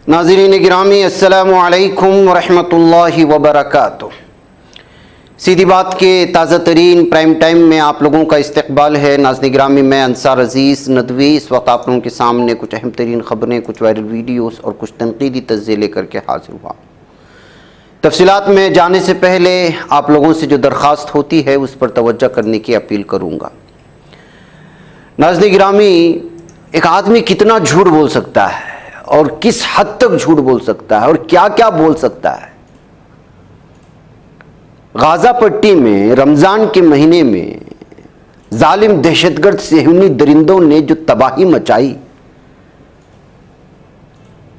नाज़रीन गिरामी अस्सलामु अलैकुम वरहमतुल्लाहि वबरकातुह। सीधी बात के ताज़ा तरीन प्राइम टाइम में आप लोगों का इस्तकबाल है। नाज़रीन गिरामी, मैं अंसार अज़ीज़ नदवी इस वक्त आप लोगों के सामने कुछ अहम तरीन ख़बरें, कुछ वायरल वीडियोस और कुछ तनकीदी तज़्ज़िये लेकर के हाजिर हुआ। तफसीलात में जाने से पहले आप लोगों से जो दरख्वास्त होती है उस पर तवज्जो करने की अपील करूँगा। नाज़रीन गिरामी, एक आदमी कितना झूठ बोल सकता है और किस हद तक झूठ बोल सकता है और क्या क्या बोल सकता है। गाज़ा पट्टी में रमज़ान के महीने में जालिम दहशतगर्द सेहूनी दरिंदों ने जो तबाही मचाई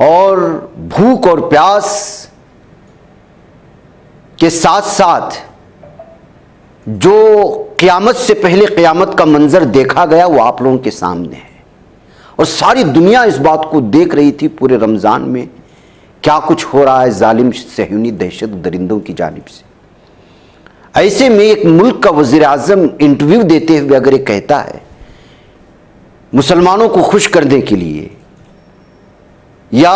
और भूख और प्यास के साथ साथ जो क़यामत से पहले क़यामत का मंजर देखा गया वो आप लोगों के सामने है और सारी दुनिया इस बात को देख रही थी पूरे रमज़ान में क्या कुछ हो रहा है जालिम सेहूनी दहशत दरिंदों की जानिब से। ऐसे में एक मुल्क का वज़ीर आज़म इंटरव्यू देते हुए अगर ये कहता है मुसलमानों को खुश करने के लिए या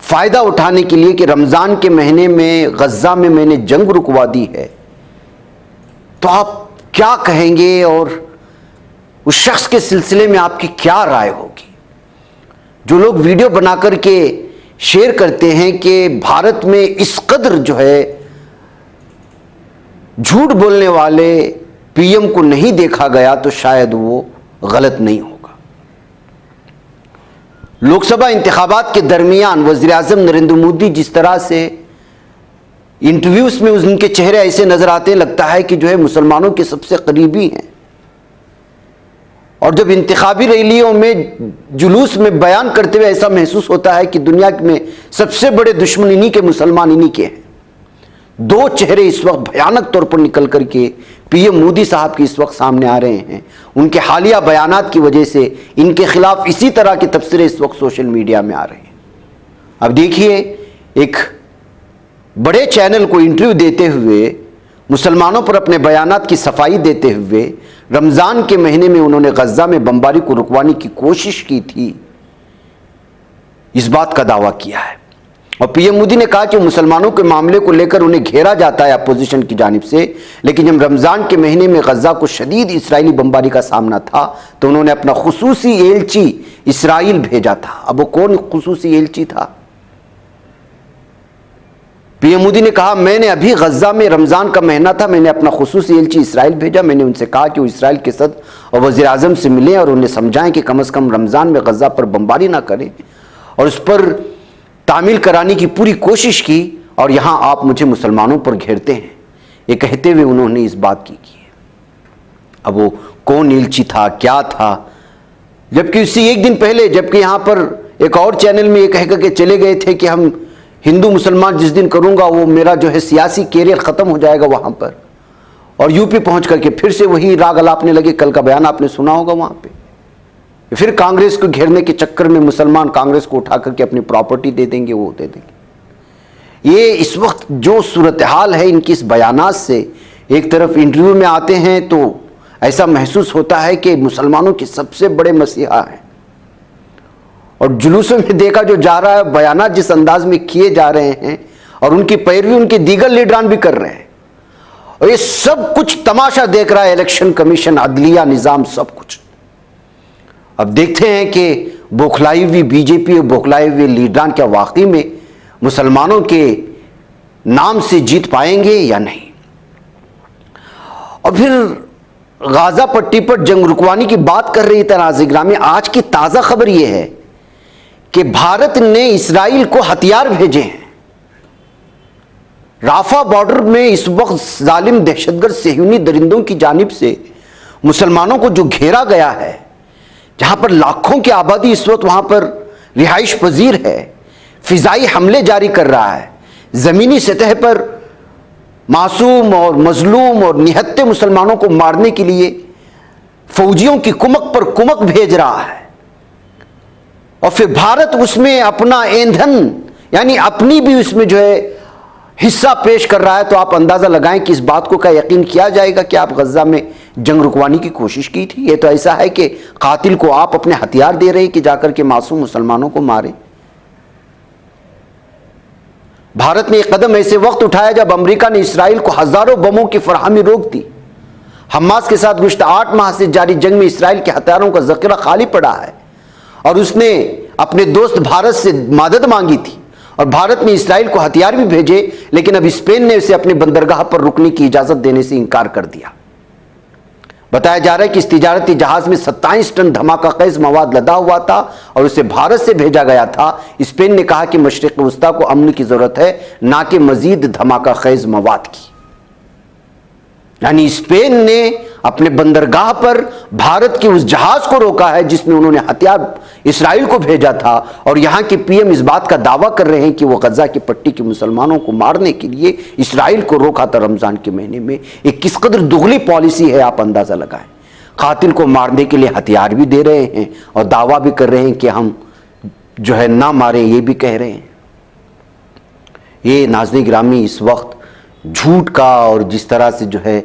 फ़ायदा उठाने के लिए कि रमज़ान के महीने में गज़ा में मैंने जंग रुकवा दी है, तो आप क्या कहेंगे और उस शख्स के सिलसिले में आपकी क्या राय होगी। जो लोग वीडियो बना कर के शेयर करते हैं कि भारत में इस कदर जो है झूठ बोलने वाले पीएम को नहीं देखा गया, तो शायद वो गलत नहीं होगा। लोकसभा इंतखाबात के दरमियान वज़ीर आज़म नरेंद्र मोदी जिस तरह से इंटरव्यूज में उनके चेहरे ऐसे नजर आते हैं, लगता है कि जो है मुसलमानों के सबसे करीबी हैं। और जब इंतखाबी रैलियों में जुलूस में बयान करते हुए ऐसा महसूस होता है कि दुनिया में सबसे बड़े दुश्मन इन्हीं के, मुसलमान इन्हीं के हैं। दो चेहरे इस वक्त भयानक तौर पर निकल करके पीएम मोदी साहब के इस वक्त सामने आ रहे हैं। उनके हालिया बयानात की वजह से इनके खिलाफ इसी तरह के तबसरे इस वक्त सोशल मीडिया में आ रहे हैं। अब देखिए, एक बड़े चैनल को इंटरव्यू देते हुए मुसलमानों पर अपने बयानात की सफाई देते हुए रमज़ान के महीने में उन्होंने गज़ा में बमबारी को रुकवाने की कोशिश की थी, इस बात का दावा किया है। और पीएम मोदी ने कहा कि मुसलमानों के मामले को लेकर उन्हें घेरा जाता है अपोजिशन की जानिब से, लेकिन जब रमज़ान के महीने में गज़ा को शदीद इसराइली बमबारी का सामना था तो उन्होंने अपना खुसूसी एलची इसराइल भेजा था। अब वो कौन खुसूसी एलची था? पीएम मोदी ने कहा, मैंने अभी गज़ा में रमज़ान का महीना था, मैंने अपना खुसूसी एलची इसराइल भेजा। मैंने उनसे कहा कि वो इसराइल के सदर और वज़ीर आज़म से मिलें और उन्हें समझाएं कि कम से कम रमज़ान में गज़ा पर बमबारी ना करें, और उस पर तामील कराने की पूरी कोशिश की। और यहाँ आप मुझे मुसलमानों पर घेरते हैं, ये कहते हुए उन्होंने इस बात की है। अब वो कौन एलची था, क्या था? जबकि उससे एक दिन पहले, जबकि यहाँ पर एक और चैनल में ये कह कर के चले गए थे कि हम हिंदू मुसलमान जिस दिन करूंगा वो मेरा जो है सियासी कैरियर ख़त्म हो जाएगा वहाँ पर, और यूपी पहुँच करके फिर से वही राग अलापने लगे। कल का बयान आपने सुना होगा वहाँ पे। फिर कांग्रेस को घेरने के चक्कर में मुसलमान कांग्रेस को उठा करके अपनी प्रॉपर्टी दे देंगे, वो दे देंगे। ये इस वक्त जो सूरत हाल है इनकी इस बयानात से, एक तरफ इंटरव्यू में आते हैं तो ऐसा महसूस होता है कि मुसलमानों के सबसे बड़े मसीहा हैं, और जुलूसों में देखा जो जा रहा है, बयानात जिस अंदाज में किए जा रहे हैं और उनकी पैरवी उनके दीगर लीडरान भी कर रहे हैं, और ये सब कुछ तमाशा देख रहा है इलेक्शन कमीशन, अदलिया निज़ाम, सब कुछ। अब देखते हैं कि बौखलाई हुई बीजेपी और बौखलाई हुए लीडरान क्या वाकई में मुसलमानों के नाम से जीत पाएंगे या नहीं। और फिर गाज़ा पट्टी पर जंग रुकवाने की बात कर रही थी नाज़रीन गिरामी। आज की ताज़ा खबर यह है कि भारत ने इसराइल को हथियार भेजे हैं। राफा बॉर्डर में इस वक्त जालिम दहशतगर्द सेहूनी दरिंदों की जानिब से मुसलमानों को जो घेरा गया है, जहां पर लाखों की आबादी इस वक्त वहां पर रिहाइश पजीर है, फिजाई हमले जारी कर रहा है, जमीनी सतह पर मासूम और मजलूम और निहत्ते मुसलमानों को मारने के लिए फौजियों की कुमक पर कुमक भेज रहा है, और फिर भारत उसमें अपना ईंधन यानी अपनी भी उसमें जो है हिस्सा पेश कर रहा है। तो आप अंदाजा लगाएं कि इस बात को क्या यकीन किया जाएगा कि आप गज़ा में जंग रुकवाने की कोशिश की थी। ये तो ऐसा है कि कातिल को आप अपने हथियार दे रहे हैं कि जाकर के मासूम मुसलमानों को मारें। भारत ने एक कदम ऐसे वक्त उठाया जब अमेरिका ने इसराइल को हजारों बमों की फराहमी रोक दी। हमास के साथ गुज़श्ता 8 माह से जारी जंग में इसराइल के हथियारों का जखीरा खाली पड़ा है और उसने अपने दोस्त भारत से मदद मांगी थी और भारत ने इसराइल को हथियार भी भेजे, लेकिन अब स्पेन ने उसे अपने बंदरगाह पर रुकने की इजाजत देने से इनकार कर दिया। बताया जा रहा है कि इस तिजारती जहाज में 27 टन धमाका खेज मवाद लदा हुआ था और उसे भारत से भेजा गया था। स्पेन ने कहा कि मशरिक वस्ता को अमन की जरूरत है, ना कि मजीद धमाका खेज मवाद की। यानी स्पेन ने अपने बंदरगाह पर भारत के उस जहाज को रोका है जिसमें उन्होंने हथियार इसराइल को भेजा था, और यहां के पीएम इस बात का दावा कर रहे हैं कि वो गजा की पट्टी के मुसलमानों को मारने के लिए इसराइल को रोका था रमजान के महीने में। एक किस कदर दुगली पॉलिसी है, आप अंदाजा लगाएं। कातिल को मारने के लिए हथियार भी दे रहे हैं और दावा भी कर रहे हैं कि हम जो है ना मारें, ये भी कह रहे हैं। ये नाज़रीन गिरामी इस वक्त झूठ का और जिस तरह से जो है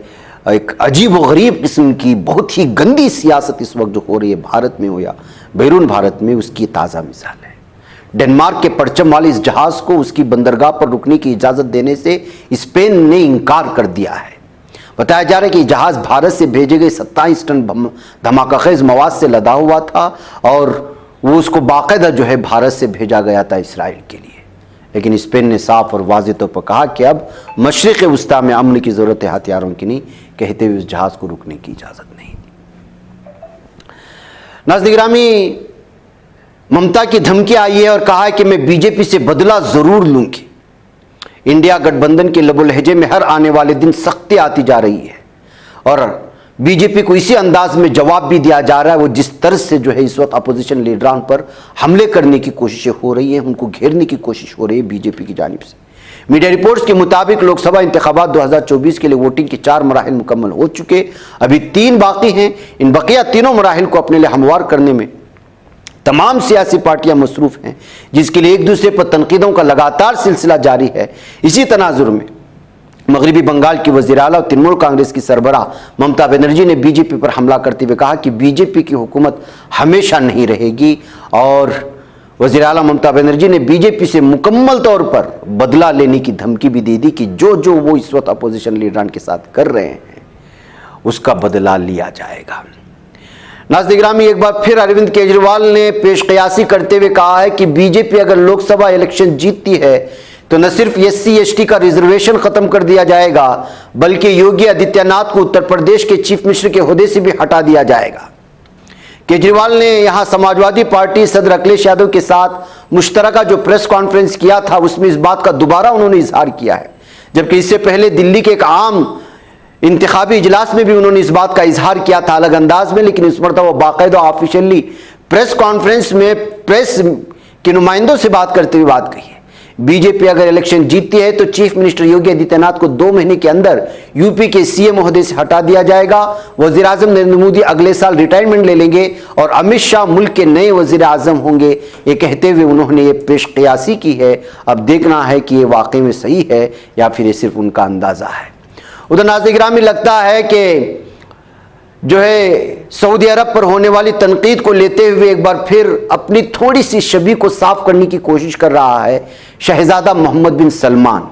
एक अजीब व गरीब किस्म की बहुत ही गंदी सियासत इस वक्त जो हो रही है भारत में हो या बैरून भारत में, उसकी ताज़ा मिसाल है। डेनमार्क के परचम वाले इस जहाज को उसकी बंदरगाह पर रुकने की इजाज़त देने से स्पेन ने इनकार कर दिया है। बताया जा रहा है कि जहाज भारत से भेजे गए 27 टन धमाकाखेज मवाद से लदा हुआ था और वो उसको बाकायदा जो है भारत से भेजा गया था इसराइल के लिए। लेकिन स्पेन ने साफ और वाज़ेह तौर पर कहा कि अब मशरिक़ वस्ता में अमन की ज़रूरत है, हथियारों की नहीं, कहते हुए उस जहाज़ को रुकने की इजाज़त नहीं। नाज़रीन गिरामी, ममता की धमकी आई है और कहा है कि मैं बीजेपी से बदला ज़रूर लूँगी। इंडिया गठबंधन के लबो लहजे में हर आने वाले दिन सख्ती आती जा रही है और बीजेपी को इसी अंदाज में जवाब भी दिया जा रहा है। वो जिस तरह से जो है इस वक्त अपोजिशन लीडरान पर हमले करने की कोशिशें हो रही हैं, उनको घेरने की कोशिश हो रही है बीजेपी की जानिब से। मीडिया रिपोर्ट्स के मुताबिक लोकसभा इंतखाबात 2024 के लिए वोटिंग के 4 मराहिल मुकम्मल हो चुके, अभी 3 बाकी हैं। इन बकिया तीनों मराहिल को अपने लिए हमवार करने में तमाम सियासी पार्टियां मसरूफ हैं, जिसके लिए एक दूसरे पर तनकीदों का लगातार सिलसिला जारी है। इसी तनाजुर में मगरबी बंगाल की वज़ीर आला और तृणमूल कांग्रेस की सरबराह ममता बनर्जी ने बीजेपी पर हमला करते हुए कहा कि बीजेपी की हुकूमत हमेशा नहीं रहेगी और वज़ीर आला ममता बनर्जी ने बीजेपी से मुकम्मल तौर पर बदला लेने की धमकी भी दे दी कि जो जो वो इस वक्त अपोजिशन लीडरान के साथ कर रहे हैं उसका बदला लिया जाएगा। नाज़रीन गिरामी, एक बार फिर अरविंद केजरीवाल ने पेश क़यासी करते हुए कहा है कि बीजेपी अगर लोकसभा इलेक्शन जीतती है तो न सिर्फ SC/ST का रिजर्वेशन खत्म कर दिया जाएगा, बल्कि योगी आदित्यनाथ को उत्तर प्रदेश के चीफ मिनिस्टर के ओहदे से भी हटा दिया जाएगा। केजरीवाल ने यहां समाजवादी पार्टी सदर अखिलेश यादव के साथ मुश्तरका जो प्रेस कॉन्फ्रेंस किया था उसमें इस बात का दोबारा उन्होंने इजहार किया है, जबकि इससे पहले दिल्ली के एक आम इंतखाबी इजलास में भी उन्होंने इस बात का इजहार किया था अलग अंदाज में, लेकिन इस मरतबा वो बाकायदा ऑफिशियली प्रेस कॉन्फ्रेंस में प्रेस के नुमाइंदों से बात करते हुए बात कही है। बीजेपी अगर इलेक्शन जीतती है तो चीफ मिनिस्टर योगी आदित्यनाथ को 2 महीने के अंदर यूपी के CM ओहदे से हटा दिया जाएगा। वजीर आजम नरेंद्र मोदी अगले साल रिटायरमेंट ले लेंगे और अमित शाह मुल्क के नए वजीर आजम होंगे। ये कहते हुए उन्होंने ये पेश क़यासी की है। अब देखना है कि ये वाकई में सही है या फिर ये सिर्फ उनका अंदाजा है। उधर नाज़रीन गिरामी, लगता है कि जो है सऊदी अरब पर होने वाली तनकीद को लेते हुए एक बार फिर अपनी थोड़ी सी छवि को साफ करने की कोशिश कर रहा है शहजादा मोहम्मद बिन सलमान,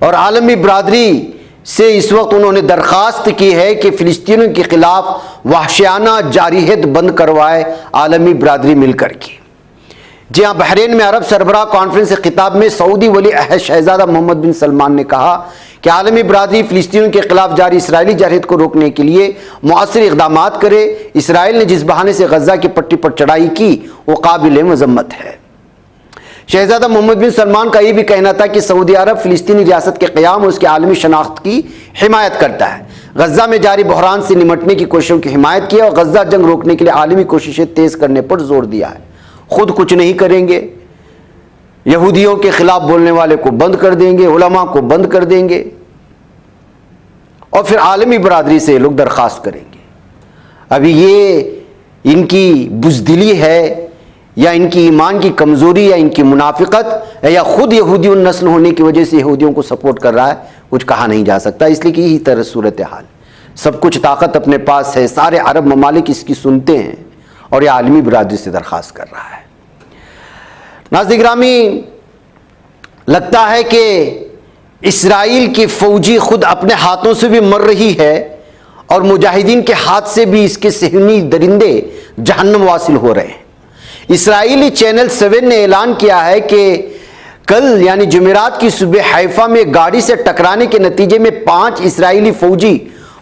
और आलमी बरादरी से इस वक्त उन्होंने दरखास्त की है कि फिलिस्तीनियों के खिलाफ वहशियाना जारिहत बंद करवाए आलमी बरादरी मिलकर के। जी हाँ, बहरीन में अरब सरबराह कॉन्फ्रेंस के खिताब में सऊदी वली अहद शहजादा मोहम्मद बिन सलमान ने कहा कि आलमी बरादरी फिलिस्तीनियों के खिलाफ जारी इसराइली जारहियत को रोकने के लिए मुअस्सिर इक़दाम करे। इसराइल ने जिस बहाने से गजा की पट्टी पर चढ़ाई की वो काबिल मजम्मत है। शहजादा मोहम्मद बिन सलमान का यह भी कहना था कि सऊदी अरब फिलिस्तीनी रियासत के क़याम और उसके आलमी शनाख्त की हिमायत करता है, गजा में जारी बहरान से निमटने की कोशिशों की हिमायत की और गजा जंग रोकने के लिए आलमी कोशिशें तेज करने पर जोर दिया है। खुद कुछ नहीं करेंगे, यहूदियों के खिलाफ बोलने वाले को बंद कर देंगे, उलमा को बंद कर देंगे और फिर आलमी बरादरी से लोग दरख्वास्त करेंगे। अभी ये इनकी बुज़दिली है या इनकी ईमान की कमज़ोरी या इनकी मुनाफिकत या खुद यहूदी नस्ल होने की वजह से यहूदियों को सपोर्ट कर रहा है, कुछ कहा नहीं जा सकता। इसलिए कि यही तरह सूरत हाल, सब कुछ ताकत अपने पास है, सारे अरब ममालिक इसकी सुनते हैं और यह आलमी बरादरी से दरख्वास्त कर रहा है। नाज़रीन गिरामी, लगता है कि इस्राइल की फौजी खुद अपने हाथों से भी मर रही है और मुजाहिदीन के हाथ से भी इसके सहनी दरिंदे जहन्नम वासिल हो रहे हैं। इस्राइली चैनल 7 ने ऐलान किया है कि कल यानी जुमेरात की सुबह हैफा में गाड़ी से टकराने के नतीजे में 5 इस्राइली फौजी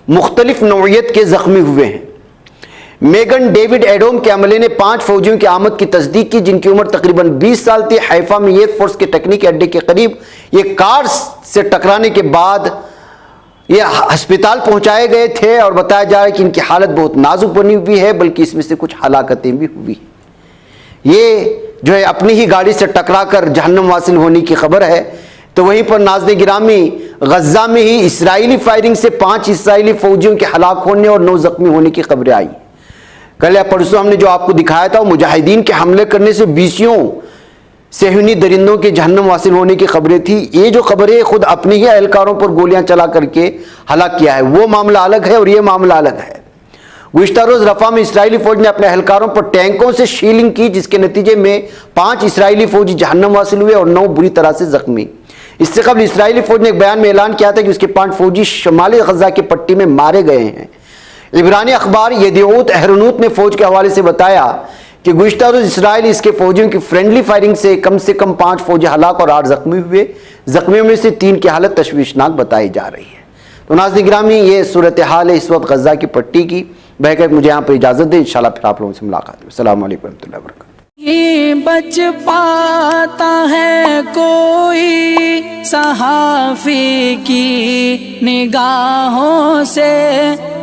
मुख्तलिफ नौइयत के जख्मी हुए हैं। मेगन डेविड एडोम के अमले ने 5 फौजियों की आमद की तस्दीक की, जिनकी उम्र तकरीबन 20 साल थी। हैफा में एयरफोर्स के तकनीकी अड्डे के करीब ये कार से टकराने के बाद ये अस्पताल पहुंचाए गए थे और बताया जा रहा है कि इनकी हालत बहुत नाजुक बनी हुई है, बल्कि इसमें से कुछ हलाकतें भी हुई। ये जो है अपनी ही गाड़ी से टकराकर जहन्नम वासिल होने की खबर है। तो वहीं पर नाज़रीन गिरामी, गज्जा में ही इस्राइली फायरिंग से 5 इस्राइली फौजियों के हलाक होने और 9 जख्मी होने की खबरें आई। कल या परसों हमने जो आपको दिखाया था, मुजाहिदीन के हमले करने से 20 सेहनी दरिंदों के जहन्नम वासिल होने की खबरें थी। ये जो खबरें खुद अपने ही एहलकारों पर गोलियां चला करके हलाक किया है, वो मामला अलग है और ये मामला अलग है। गुज़िश्ता रोज रफा में इस्राइली फौज ने अपने एहलकारों पर टैंकों से शीलिंग की, जिसके नतीजे में 5 इस्राइली फौजी जहन्नम वासिल हुए और 9 बुरी तरह से जख्मी। इससे कबल इस्राइली फौज ने एक बयान में ऐलान किया था कि उसके 5 फौजी शमाली गजा की पट्टी में मारे गए हैं। इब्रानी अखबार यदीऊत अहरनूत ने फौज के हवाले से बताया कि गुज़िश्ता रोज इसराइल इसके फौजियों की फ्रेंडली फायरिंग से कम 5 फौजी हलाक और 8 जख्मी हुए। जख्मियों में से 3 की हालत तशवीशनाक बताई जा रही है। तो नाज़रीन गिरामी, ये सूरत हाल है इस वक्त गजा की पट्टी की। बहकर मुझे यहाँ पर इजाज़त दें, इंशाल्लाह फिर आप लोगों से मुलाकात होगी। अस्सलाम वालेकुम रहमतुल्लाहि व बरकातहू। ये बच पाता है कोई सहाफ़ी की निगाहों से,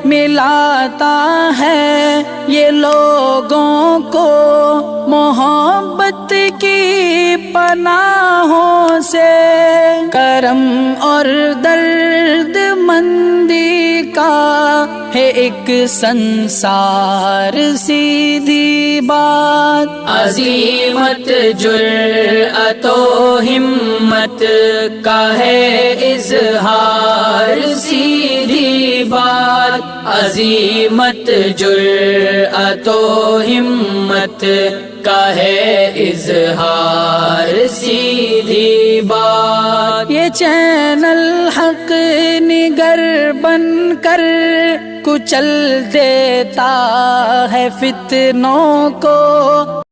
मिलाता है ये लोगों को मोहब्बत की पनाहों से। करम और दर्द मंदी का है एक संसार सीधी बात। अज़ीमत जुर्अतो हिम्मत का है इज़हार सीधी बात। अज़ीमत जुर्अतो हिम्मत का है इज़हार सीधी बात। ये चैनल हक निगर बनकर कुचल देता है फितनों को।